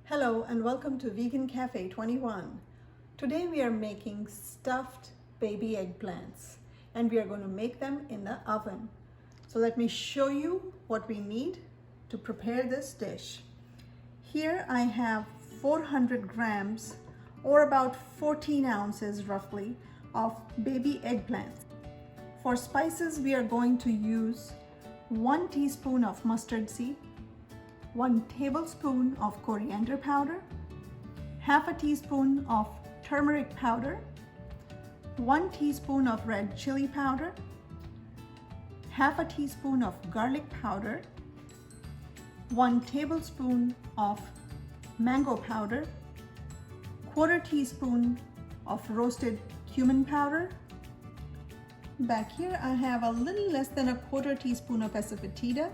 Hello and welcome to Vegan Cafe 21. Today we are making stuffed baby eggplants and we are going to make them in the oven. So let me show you what we need to prepare this dish. Here I have 400 grams or about 14 ounces roughly of baby eggplants. For spices we are going to use 1 teaspoon of mustard seed, 1 tablespoon of coriander powder, half a teaspoon of turmeric powder, 1 teaspoon of red chili powder, half a teaspoon of garlic powder, 1 tablespoon of mango powder, 1/4 teaspoon of roasted cumin powder. Back here I have a little less than a 1/4 teaspoon of Asafoetida,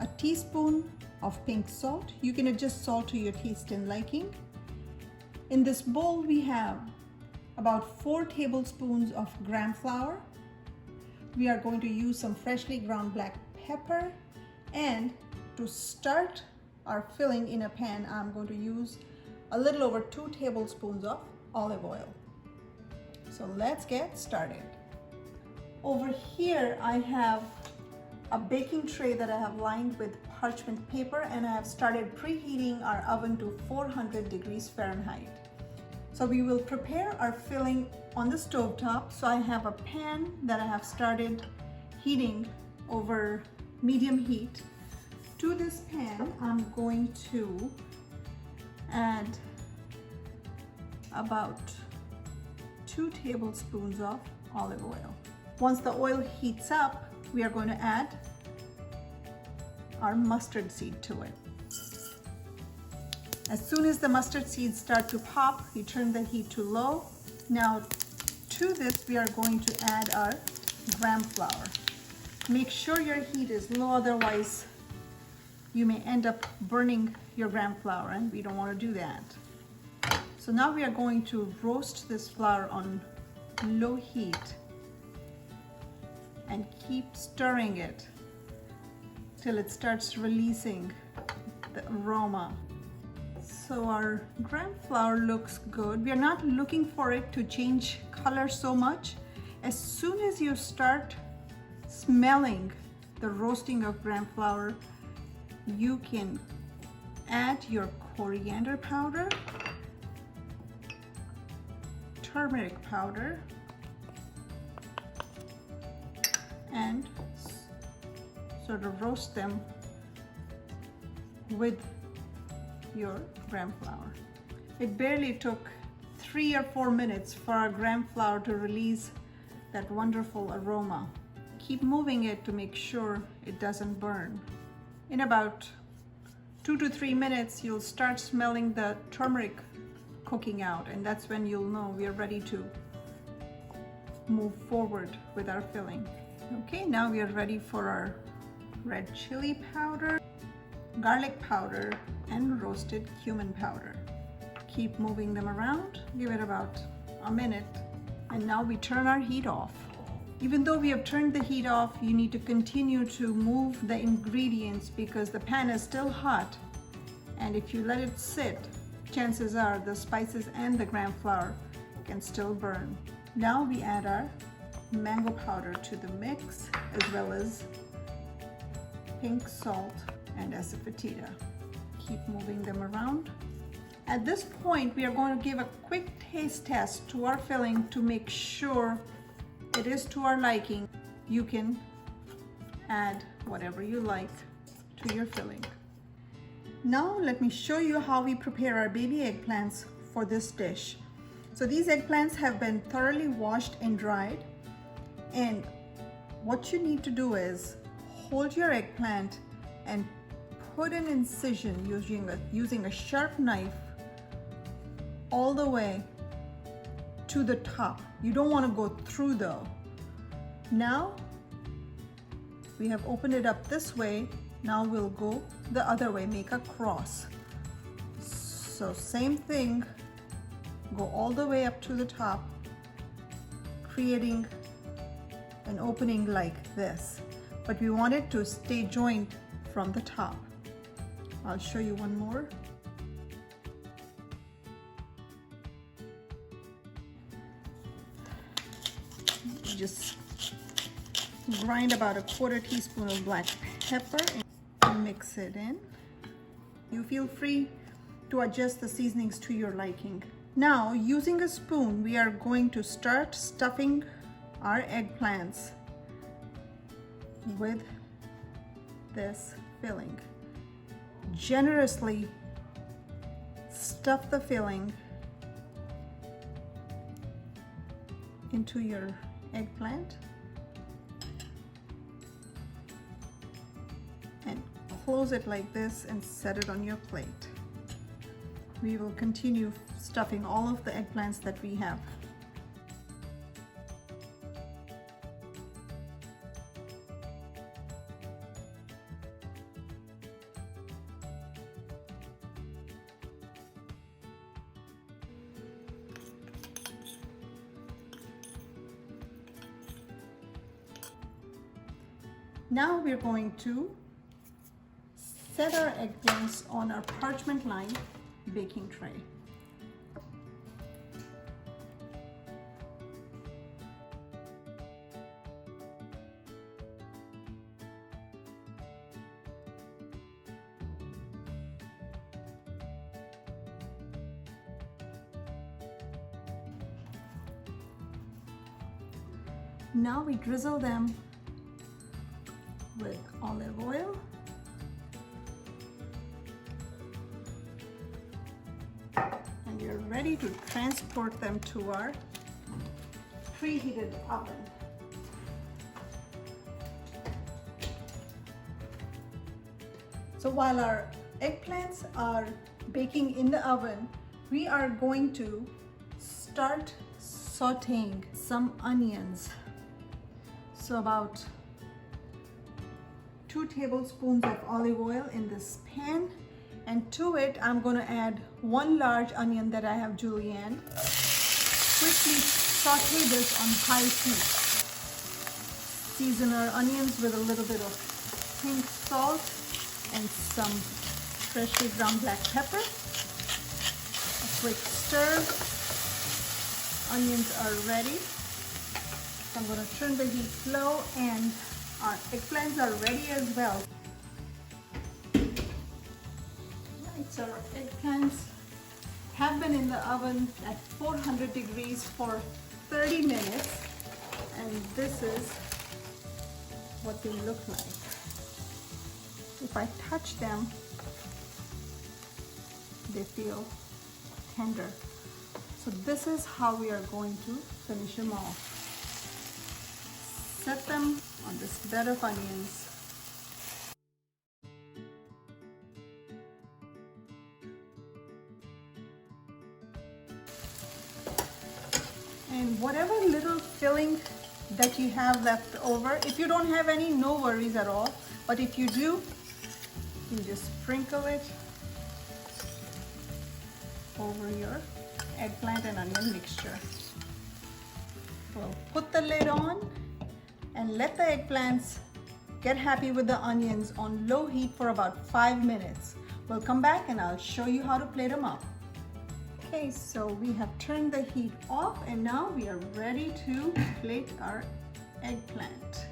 a teaspoon of pink salt. You can adjust salt to your taste and liking. In this bowl we have about 4 tablespoons of gram flour. We are going to use some freshly ground black pepper, and to start our filling in a pan I'm going to use a little over 2 tablespoons of olive oil. So let's get started. Over here I have a baking tray that I have lined with parchment paper, and I have started preheating our oven to 400 degrees Fahrenheit. So we will prepare our filling on the stove top. So I have a pan that I have started heating over medium heat. To this pan I'm going to add about 2 tablespoons of olive oil. Once the oil heats up, we are going to add our mustard seed to it. As soon as the mustard seeds start to pop, you turn the heat to low. Now to this we are going to add our gram flour. Make sure your heat is low, otherwise you may end up burning your gram flour, and we don't want to do that. So now we are going to roast this flour on low heat and keep stirring it till it starts releasing the aroma. So our gram flour looks good. We are not looking for it to change color so much. As soon as you start smelling the roasting of gram flour, you can add your coriander powder, turmeric powder, and sort of roast them with your gram flour. It barely took 3 or 4 minutes for our gram flour to release that wonderful aroma. Keep moving it to make sure it doesn't burn. In about 2 to 3 minutes you'll start smelling the turmeric cooking out, and that's when you'll know we are ready to move forward with our filling. Okay, now we are ready for our red chili powder, garlic powder, and roasted cumin powder. Keep moving them around, give it about a minute, and now we turn our heat off. Even though we have turned the heat off, you need to continue to move the ingredients because the pan is still hot, and if you let it sit, chances are the spices and the gram flour can still burn. Now we add our mango powder to the mix, as well as pink salt and Asafoetida. Keep moving them around. At this point we are going to give a quick taste test to our filling to make sure it is to our liking. You can add whatever you like to your filling. Now let me show you how we prepare our baby eggplants for this dish. So these eggplants have been thoroughly washed and dried, and what you need to do is hold your eggplant and put an incision using a sharp knife all the way to the top. You don't want to go through though. Now we have opened it up this way. Now we'll go the other way, make a cross. So same thing, go all the way up to the top, creating an opening like this, but we want it to stay joined from the top. I'll show you one more. just grind about a 1/4 teaspoon of black pepper and mix it in. You feel free to adjust the seasonings to your liking. Now, using a spoon, we are going to start stuffing our eggplants with this filling. Generously stuff the filling into your eggplant and close it like this and set it on your plate. We will continue stuffing all of the eggplants that we have. Now we're going to set our eggplants on our parchment lined baking tray. Now we drizzle them with olive oil. And we're ready to transport them to our preheated oven. So while our eggplants are baking in the oven, we are going to start sauteing some onions. So about 2 tablespoons of olive oil in this pan, and to it I'm going to add 1 large onion that I have julienne. Quickly saute this on high heat. Season our onions with a little bit of pink salt and some freshly ground black pepper. A quick stir. Onions are ready. So I'm going to turn the heat low, and our eggplants are ready as well. Right, so our eggplants have been in the oven at 400 degrees for 30 minutes, and this is what they look like. If I touch them, they feel tender. So this is how we are going to finish them off. Set them on this bed of onions. And whatever little filling that you have left over, if you don't have any, no worries at all. But if you do, you just sprinkle it over your eggplant and onion mixture. We'll put the lid on and let the eggplants get happy with the onions on low heat for about 5 minutes. We'll come back and I'll show you how to plate them up. Okay, so we have turned the heat off, and now we are ready to plate our eggplant.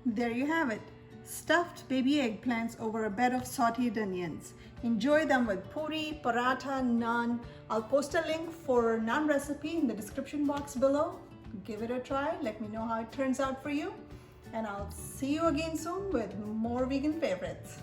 There you have it, stuffed baby eggplants over a bed of sauteed onions. Enjoy them with puri, paratha, naan. I'll post a link for naan recipe in the description box below. Give it a try, let me know how it turns out for you, and I'll see you again soon with more vegan favorites.